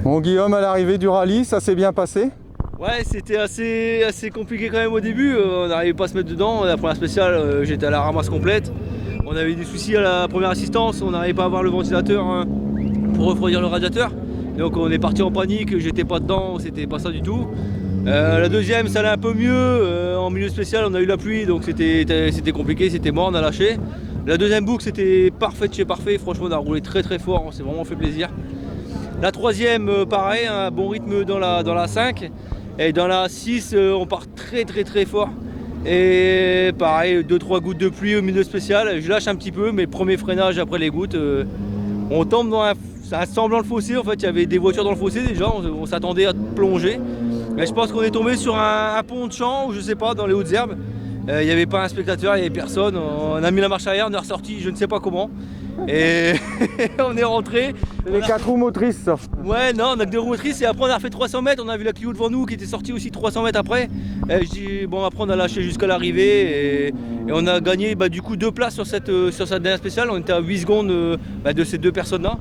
Bon Guillaume, à l'arrivée du rallye, ça s'est bien passé? Ouais, c'était assez compliqué quand même au début, on n'arrivait pas à se mettre dedans. La première spéciale, j'étais à la ramasse complète. On avait des soucis à la première assistance, on n'arrivait pas à avoir le ventilateur hein, pour refroidir le radiateur. Donc on est parti en panique, j'étais pas dedans, c'était pas ça du tout. La deuxième, ça allait un peu mieux, en milieu spécial on a eu la pluie, donc c'était compliqué, c'était mort, on a lâché. La deuxième boucle c'était parfait de chez parfait, franchement on a roulé très fort, on s'est vraiment fait plaisir. La troisième, pareil, un bon rythme dans la 5. Et dans la 6, on part très fort. Et pareil, 2-3 gouttes de pluie au milieu spécial. Je lâche un petit peu, mais premier freinage après les gouttes, on tombe dans un semblant de fossé. En fait, il y avait des voitures dans le fossé déjà, on s'attendait à plonger. Mais je pense qu'on est tombé sur un pont de champ, ou je sais pas, dans les hautes herbes. Il n'y avait pas un spectateur, il n'y avait personne. On a mis la marche arrière, on est ressorti, je ne sais pas comment. Et on est rentré. Les 4 roues motrices ça. Ouais, non, on a que 2 roues motrices et après on a refait 300 mètres. On a vu la Clio devant nous qui était sortie aussi 300 mètres après. Et je dis, bon, après on a lâché jusqu'à l'arrivée et on a gagné du coup 2 places sur cette dernière spéciale. On était à 8 secondes de ces 2 personnes-là.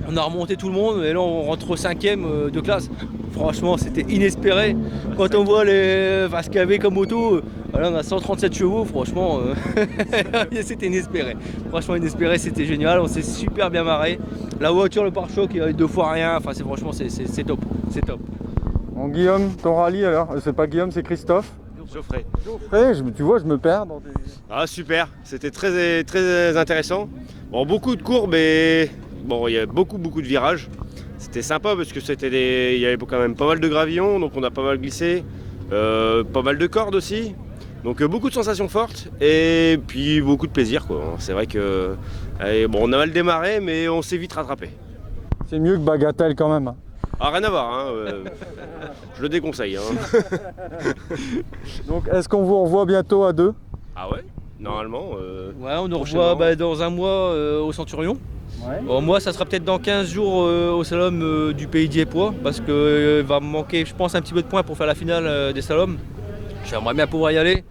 On a remonté tout le monde et là on rentre au 5e de classe. Franchement, c'était inespéré. Quand on voit ce qu'il y avait comme moto, là on a 137 chevaux, franchement, c'était inespéré. Franchement inespéré, c'était génial, on s'est super bien marré. La voiture, le pare-choc, il y avait 2 fois rien, enfin franchement c'est top, c'est top. Bon Guillaume, ton rallye alors? C'est pas Guillaume, c'est Christophe? Geoffrey. Geoffrey, tu vois, je me perds dans des... Ah super, c'était très intéressant. Bon, beaucoup de courbes et bon, il y a beaucoup de virages. C'était sympa parce que il y avait quand même pas mal de gravillons, donc on a pas mal glissé, pas mal de cordes aussi. Donc beaucoup de sensations fortes et puis beaucoup de plaisir quoi. C'est vrai que bon, on a mal démarré mais on s'est vite rattrapé. C'est mieux que Bagatelle quand même. Ah, rien à voir, hein, je le déconseille. Hein. Donc est-ce qu'on vous revoit bientôt à 2? Ah ouais, normalement. Ouais, on nous revoit dans un mois au Centurion. Ouais. Bon, moi ça sera peut-être dans 15 jours au slalom du Pays d'Yépois parce qu'il va me manquer je pense un petit peu de points pour faire la finale des slaloms. J'aimerais bien pouvoir y aller.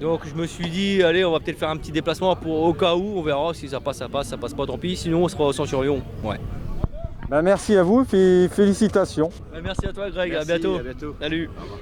Donc je me suis dit allez on va peut-être faire un petit déplacement au cas où, on verra si ça passe, ça passe pas tant pis, sinon on sera au Centurion. Ouais. Bah, merci à vous et félicitations. Merci à toi Greg, Merci, à bientôt. à bientôt. Salut. Au revoir.